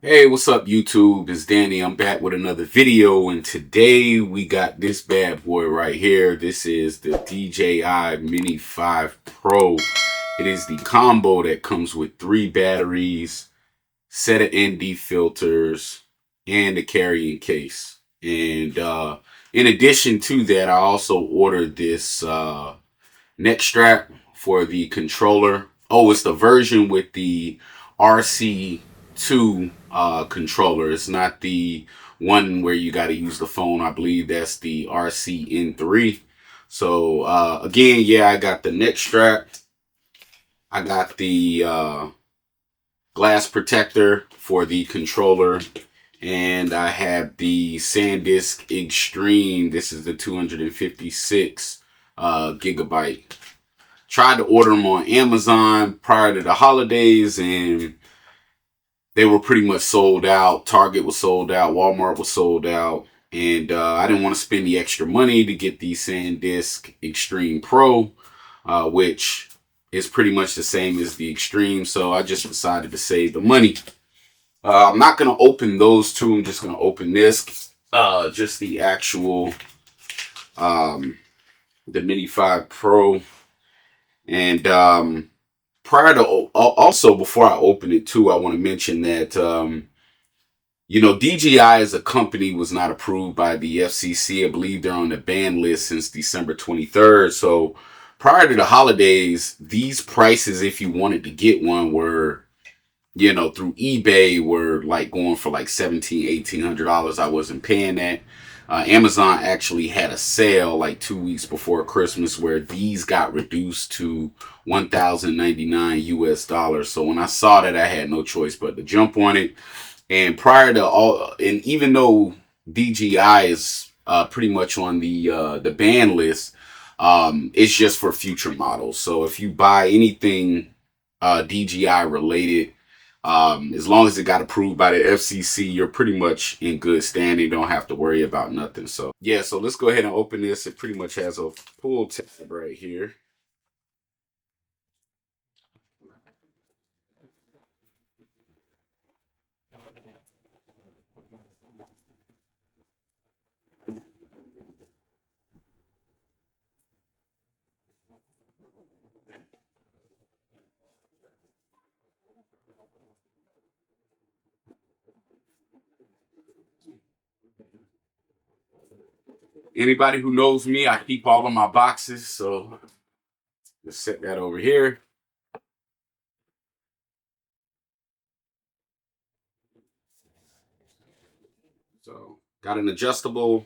Hey, what's up, YouTube? It's Danny. I'm back with another video, and today we got this bad boy right here. This is the DJI Mini 5 Pro. It is the combo that comes with 3 batteries, set of ND filters, and a carrying case. And in addition to that, I also ordered this neck strap for the controller. Oh, it's the version with the RC2 controller. It's not the one where you got to use the phone. I believe that's the RCN3. So again, yeah, I got the neck strap. I got the glass protector for the controller. And I have the SanDisk Extreme. This is the 256 gigabyte. Tried to order them on Amazon prior to the holidays, and they were pretty much sold out. Target was sold out. Walmart was sold out. And I didn't want to spend the extra money to get the SanDisk Extreme Pro, which is pretty much the same as the Extreme. So I just decided to save the money. I'm not going to open those two. I'm just going to open this. Just the actual, the Mini 5 Pro. And prior to also before I open it too, I want to mention that DJI as a company was not approved by the FCC. I believe they're on the ban list since December 23rd. So prior to the holidays, these prices, if you wanted to get one, were through eBay, were like going for like $1,700-$1,800. I wasn't paying that. Amazon actually had a sale like 2 weeks before Christmas where these got reduced to 1,099 US dollars. So when I saw that, I had no choice but to jump on it. And prior to all, and even though DJI is pretty much on the ban list, it's just for future models. So if you buy anything DJI related, as long as it got approved by the FCC, you're pretty much in good standing. Don't have to worry about nothing. So yeah, so let's go ahead and open this. It pretty much has a pull tab right here. Anybody who knows me, I keep all of my boxes. So let's set that over here. So got an adjustable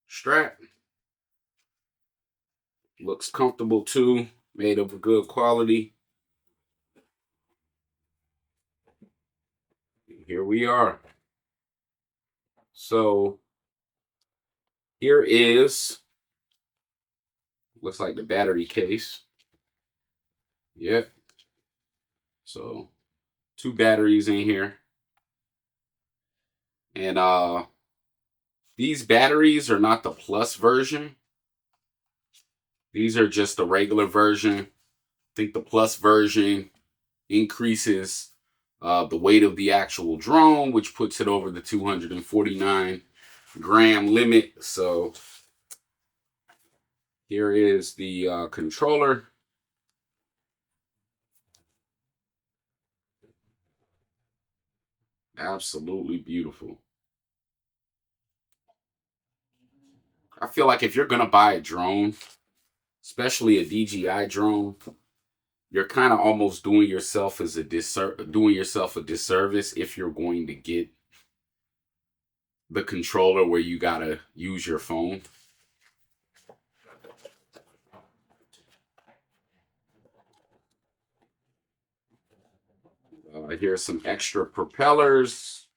strap. Looks comfortable too. Made of a good quality. Here we are. So here is, looks like the battery case. Yep. So 2 batteries in here. And these batteries are not the plus version. These are just the regular version. I think the plus version increases the weight of the actual drone, which puts it over the 249-gram limit. So here is the controller. Absolutely beautiful. I feel like if you're going to buy a drone, especially a DJI drone, you're kind of almost doing yourself a disservice if you're going to get the controller where you gotta use your phone. Here's some extra propellers,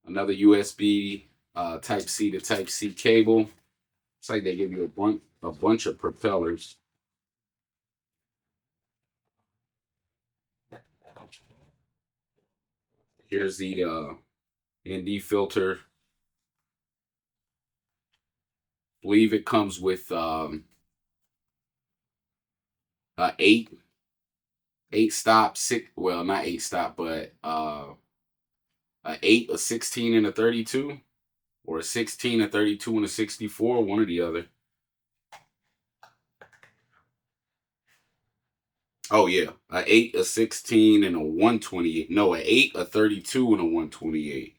another USB Type C to Type C cable. It's like they give you a bunch of propellers. Here's the ND filter. I believe it comes with 8 8 stop, six, well, not 8 stop, but a 8, a 16, and a 32, or a 16, a 32, and a 64, one or the other. Oh yeah, a 8, a 16, and a 128. No, a 8, a 32, and a 128.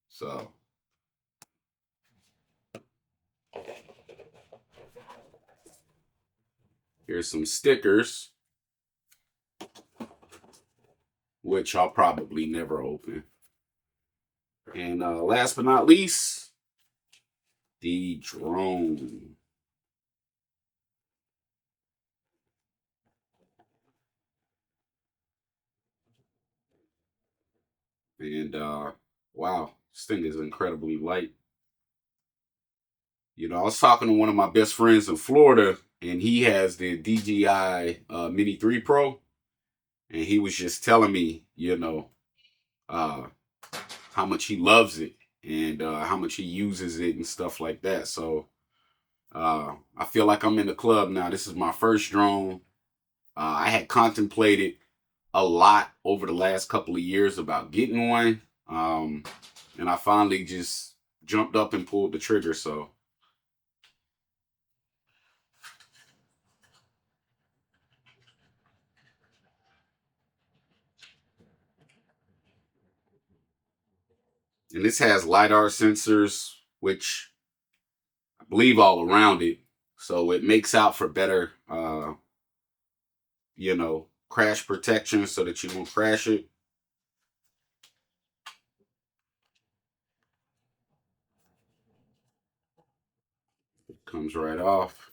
So here's some stickers, which I'll probably never open. And last but not least, the drone. And wow, this thing is incredibly light. You know, I was talking to one of my best friends in Florida, and he has the DJI Mini 3 Pro, and he was just telling me, uh, how much he loves it and how much he uses it and stuff like that. So I feel like I'm in the club now. This is my first drone. I had contemplated a lot over the last couple of years about getting one, and I finally just jumped up and pulled the trigger. So and this has LiDAR sensors, which I believe all around it. So it makes out for better, crash protection so that you won't crash it. It comes right off.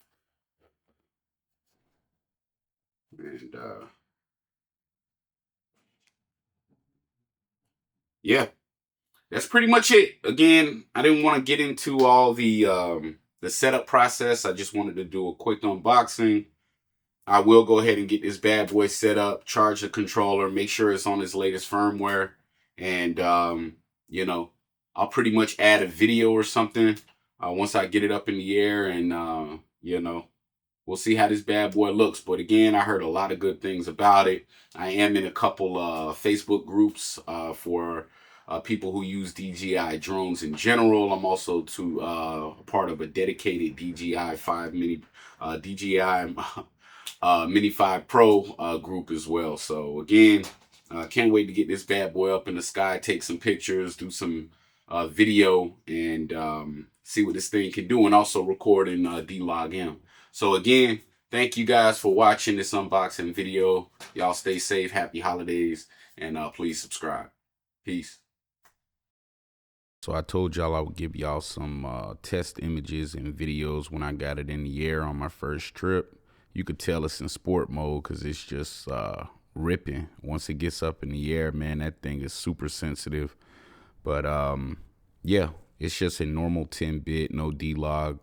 And yeah, that's pretty much it. Again, I didn't want to get into all the setup process. I just wanted to do a quick unboxing. I will go ahead and get this bad boy set up, charge the controller, make sure it's on its latest firmware, and I'll pretty much add a video or something once I get it up in the air, and we'll see how this bad boy looks. But again, I heard a lot of good things about it. I am in a couple Facebook groups for people who use DJI drones in general. I'm also part of a dedicated DJI 5 mini DJI Mini 5 Pro group as well. So again, can't wait to get this bad boy up in the sky, take some pictures, do some video, and see what this thing can do, and also record in D-Log M. So again, thank you guys for watching this unboxing video. Y'all stay safe, happy holidays, and please subscribe. Peace. So I told y'all I would give y'all some test images and videos when I got it in the air on my first trip. You could tell it's in sport mode because it's just ripping. Once it gets up in the air, man, that thing is super sensitive. But yeah, it's just a normal 10-bit, no D-Log,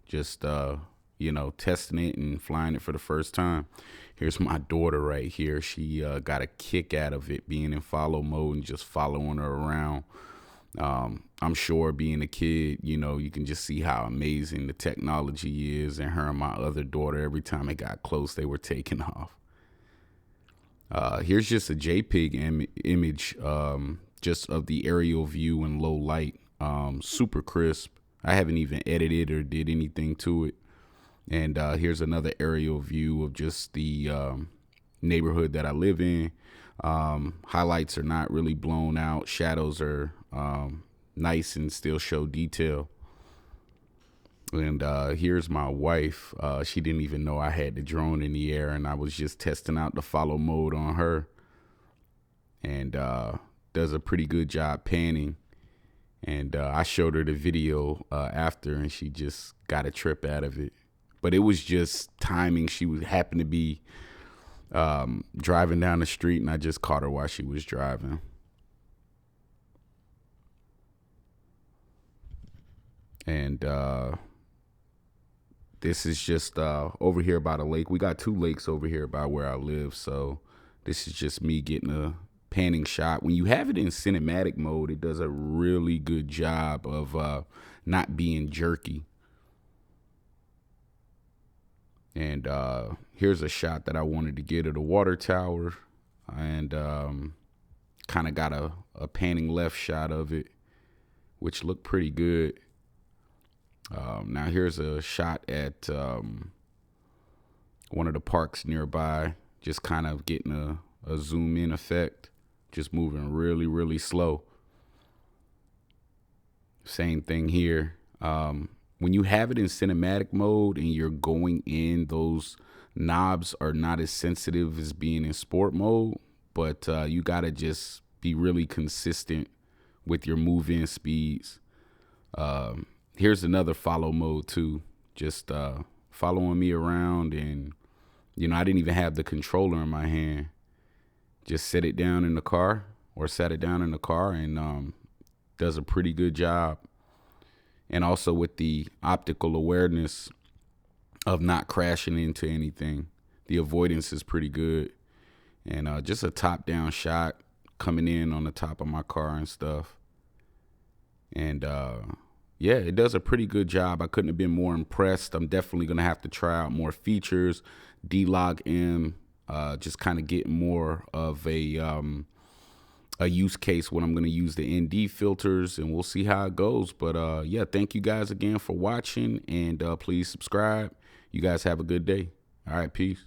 just testing it and flying it for the first time. Here's my daughter right here. She got a kick out of it being in follow mode and just following her around. I'm sure being a kid, you can just see how amazing the technology is. And her and my other daughter, every time it got close, they were taking off. Here's just a JPEG image, just of the aerial view in low light, super crisp. I haven't even edited or did anything to it. And here's another aerial view of just the neighborhood that I live in. Highlights are not really blown out. Shadows are nice and still show detail. And here's my wife. She didn't even know I had the drone in the air, and I was just testing out the follow mode on her. And does a pretty good job panning. And I showed her the video after, and she just got a trip out of it. But it was just timing. She would happen to be driving down the street, and I just caught her while she was driving. And this is just over here by the lake. We got 2 lakes over here by where I live, so this is just me getting a panning shot. When you have it in cinematic mode, it does a really good job of not being jerky. And here's a shot that I wanted to get of the water tower, and kind of got a panning left shot of it, which looked pretty good. Now here's a shot at one of the parks nearby, just kind of getting a zoom in effect, just moving really, really slow. Same thing here. When you have it in cinematic mode and you're going in, those knobs are not as sensitive as being in sport mode, but you got to just be really consistent with your move in speeds. Here's another follow mode too, just following me around, and I didn't even have the controller in my hand. Just set it down in the car, or sat it down in the car, and does a pretty good job. And also with the optical awareness of not crashing into anything, the avoidance is pretty good. And just a top down shot coming in on the top of my car and stuff. And yeah, it does a pretty good job. I couldn't have been more impressed. I'm definitely going to have to try out more features, D-Log M, just kind of get more of a use case when I'm going to use the ND filters, and we'll see how it goes. But yeah, thank you guys again for watching, and please subscribe. You guys have a good day. All right, peace.